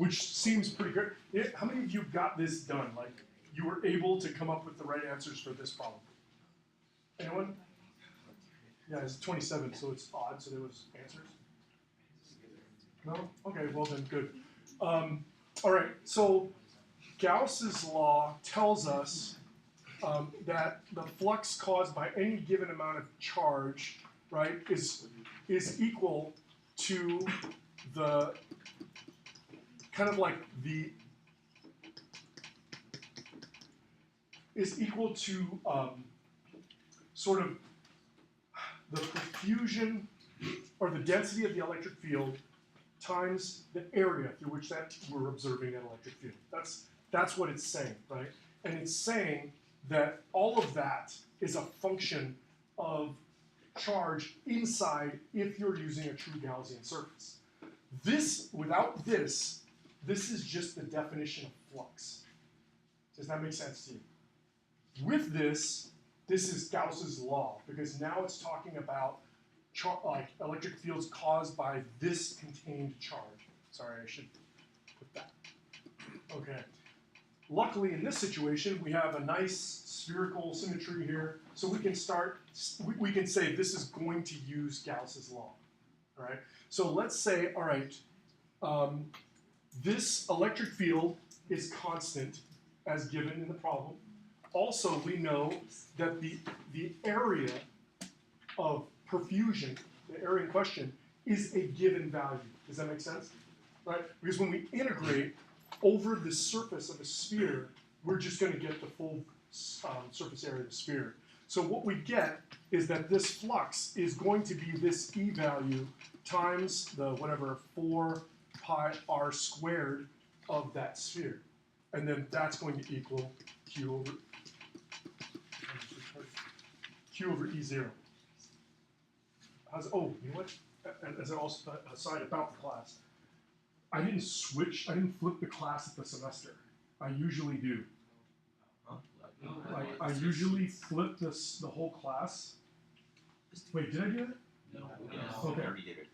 which seems pretty good. How many of you got this done? Like, you were able to come up with the right answers for this problem? Anyone? Yeah, it's 27, so it's odd, so there was answers? No? Okay, well then, good. All right, so Gauss's law tells us that the flux caused by any given amount of charge, right, is equal to the kind of like the is equal to sort of the diffusion or the density of the electric field times the area through which that we're observing that electric field. That's what it's saying, right? And it's saying that all of that is a function of charge inside if you're using a true Gaussian surface. Without this is just the definition of flux. Does that make sense to you? With this is Gauss's law, because now it's talking about like electric fields caused by this contained charge. Sorry, I should put that. Okay. Luckily, in this situation, we have a nice spherical symmetry here, so we can we can say this is going to use Gauss's law. All right. So let's say, all right, this electric field is constant as given in the problem. Also, we know that the area of perfusion, the area in question, is a given value. Does that make sense? Right? Because when we integrate over the surface of a sphere, we're just going to get the full surface area of the sphere. So what we get is that this flux is going to be this E value times the whatever 4 pi r squared of that sphere. And then that's going to equal Q over E0. Oh, you know what? As an aside about the class, I didn't flip the class at the semester. I usually do. Like, I usually flip the whole class. Wait, did I do that? No. Okay. I already did it.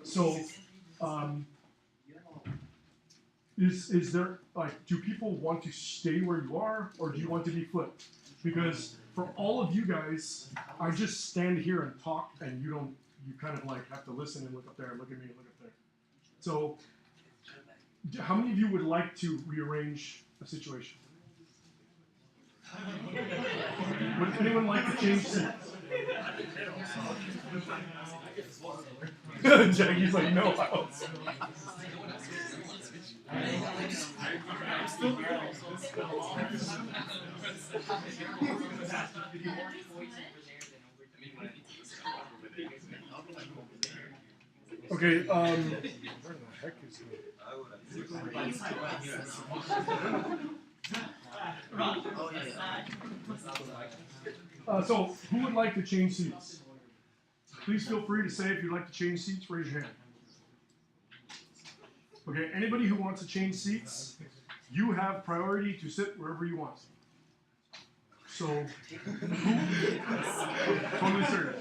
So, is there, like, do people want to stay where you are, or do you want to be flipped? Because for all of you guys, I just stand here and talk, and you kind of like have to listen and look up there, and look at me and look up there. So, how many of you would like to rearrange a situation? Would anyone like to change seats? Jackie's like, no. Okay, where the heck is he? So, who would like to change seats? Please feel free to say if you'd like to change seats, raise your hand. Okay, anybody who wants to change seats, you have priority to sit wherever you want. So, totally serious.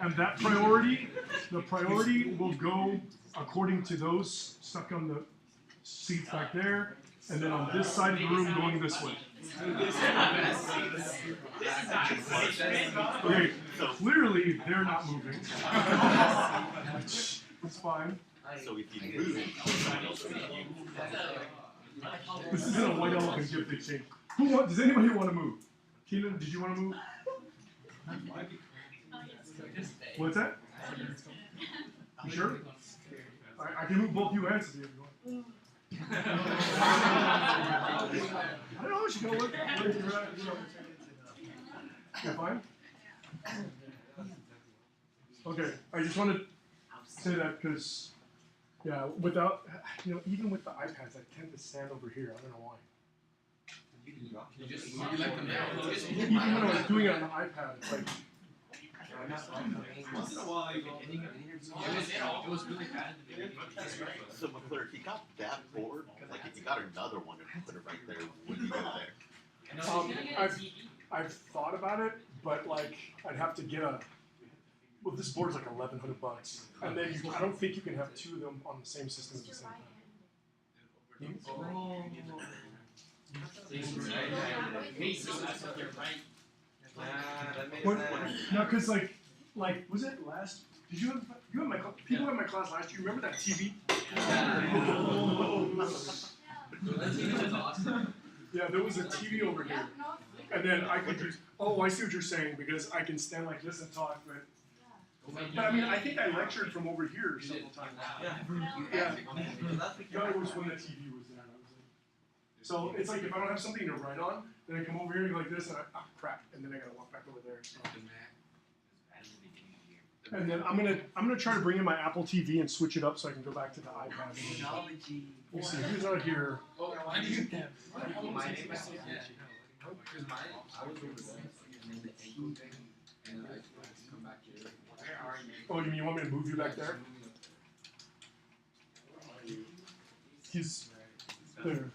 And that priority, the priority will go according to those stuck on the seats back there, and then on this side of the room going this way. Okay, clearly they're not moving. It's fine. So if you move, someone else will you. This isn't a white elephant give big change. Does anybody want to move? Tina, did you want to move? What's that? You sure? I can move both you and Sophia if you want. I don't know, she can look. You're fine? Okay, I just wanted to say that because, yeah, without, even with the iPads, I tend to stand over here. I don't know why. Even when I was doing it on the iPad, it's like, once in a while, you get hitting it was really bad at the beginning. So McClure, if you got that board, like if you got another one and put it right there, would you go there? I've thought about it, but like I'd have to get this board's like $1,100, and then I don't think you can have two of them on the same system at the same time. Oh. What? No, because like was it last? Did you have my people in my class last year? Remember that TV? Yeah, there was a TV over here, and then I could just. Oh, I see what you're saying because I can stand like this and talk, but. But I mean, I think I lectured from over here several times. Yeah. No, it was when the TV was there. So it's like if I don't have something to write on, then I come over here and go like this, and crap, and then I gotta walk back over there. So. And then I'm gonna try to bring in my Apple TV and switch it up so I can go back to the iPad. Technology. We'll see who's out here. Oh, I name is because I was over there and then the team and I come back here. Where are you? Oh, you mean you want me to move you back there? He's there.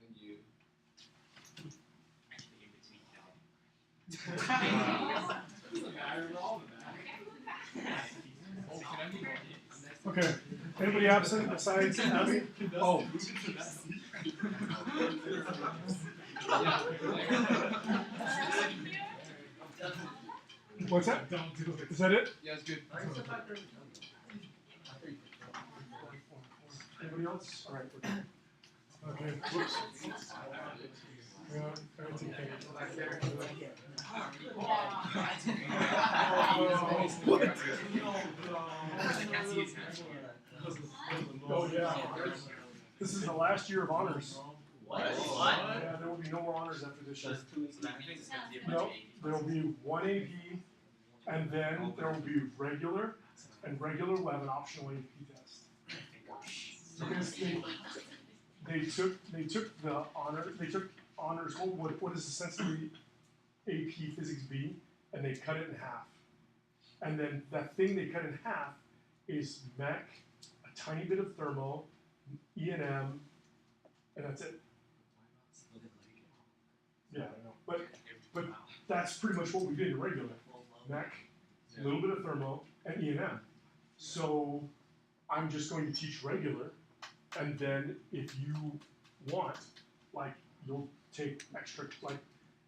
And you. Okay. Anybody absent besides Abby? Oh. What's that? Don't do it. Is that it? Yeah, it's good. Anybody else? All right. We're good. Okay. Whoops. Yeah, I take care. Oh yeah. This is the last year of honors. What? Yeah, there will be no more honors after this year. No, there will be one AP, and then there will be regular, and regular will have an optional AP test. Because they took the honors. What is essentially AP Physics B, and they cut it in half. And then that thing they cut in half is mech, a tiny bit of thermo, E&M, and that's it. Yeah, I know. But that's pretty much what we did in regular. Mech, a little bit of thermo, and E&M. So I'm just going to teach regular, and then if you want, like, you'll take extra, like,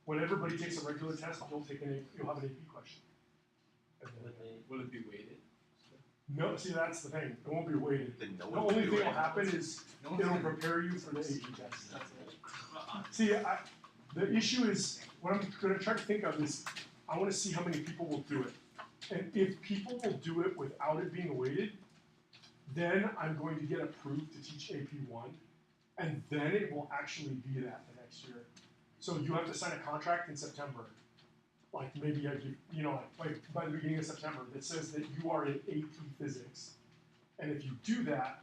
when everybody takes a regular test, you'll have an AP question. Will it be weighted? No, see, that's the thing. It won't be weighted. Then no The one only can thing do that will it. happen is it'll prepare you for the AP test. That's it. See, the issue is, what I'm going to try to think of is, I want to see how many people will do it. And if people will do it without it being weighted, then I'm going to get approved to teach AP1, and then it will actually be that the next year. So you have to sign a contract in September. Like maybe like by the beginning of September that says that you are in AP Physics. And if you do that,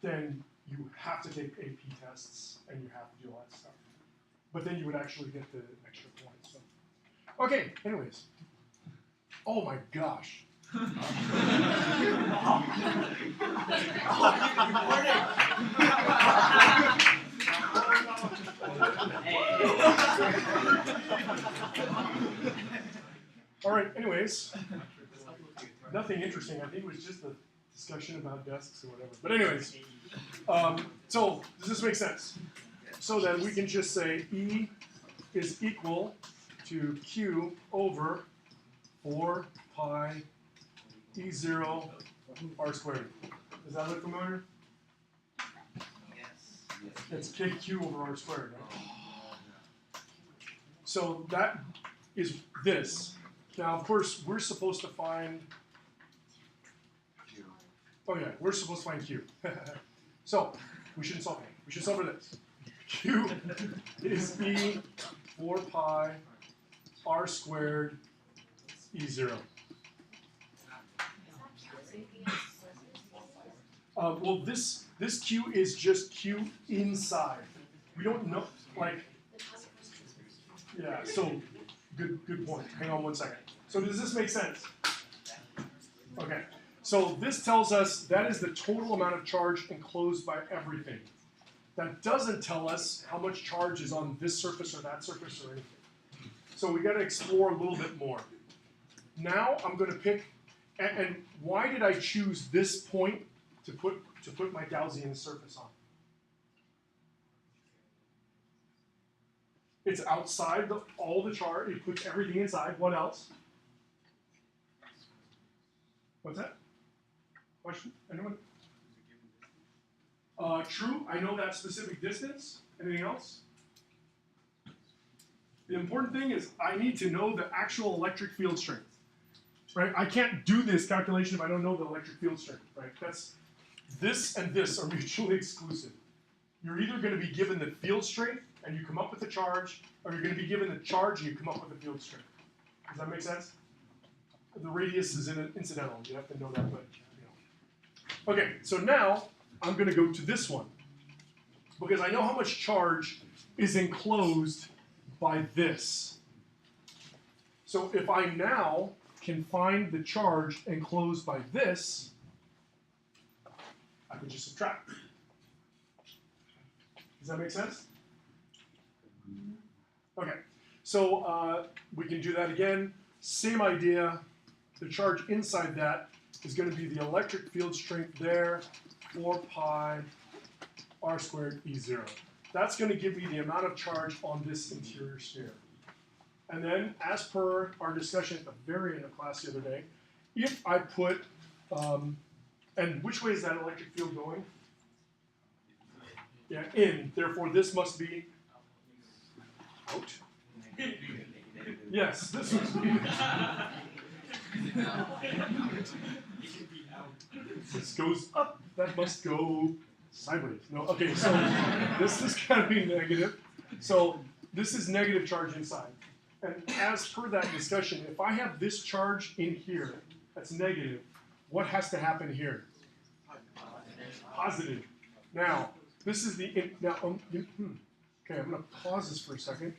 then you have to take AP tests and you have to do all that stuff. But then you would actually get the extra points. So. Okay, anyways. Oh my gosh. All right, anyways, nothing interesting. I think it was just a discussion about desks or whatever. But anyways, so does this make sense? So then we can just say E is equal to Q over 4 pi E0 R squared. Does that look familiar? It's KQ over R squared, right? So that is this. Now, of course, we're supposed to find, oh yeah, we're supposed to find Q. So, we shouldn't solve it. We should solve for this. Q is E 4 pi R squared E0. Well, this Q is just Q inside. We don't know, like, yeah, so good point. Hang on one second. So does this make sense? Okay, so this tells us that is the total amount of charge enclosed by everything. That doesn't tell us how much charge is on this surface or that surface or anything. So we got to explore a little bit more. Now I'm going to pick, and why did I choose this point to put my Gaussian surface on. It's outside all the charge. It puts everything inside. What else? What's that? Question? Anyone? True. I know that specific distance. Anything else? The important thing is I need to know the actual electric field strength. Right? I can't do this calculation if I don't know the electric field strength. Right? This and this are mutually exclusive. You're either going to be given the field strength and you come up with the charge, or you're going to be given the charge and you come up with the field strength. Does that make sense? The radius is incidental. You have to know that, but you know. Okay, so now I'm going to go to this one because I know how much charge is enclosed by this. So if I now can find the charge enclosed by this, I can just subtract. Does that make sense? Okay, so we can do that again. Same idea. The charge inside that is going to be the electric field strength there, 4 pi r squared E0. That's going to give me the amount of charge on this interior sphere. And then, as per our discussion at the very end of class the other day, if I put, and which way is that electric field going? Yeah, in. Therefore, this must be out. Yes, this must be. This goes up. That must go sideways. No, okay, so this is going to be negative. So this is negative charge inside. And as per that discussion, if I have this charge in here that's negative, what has to happen here? Positive. Now, this is the, okay, I'm going to pause this for a second.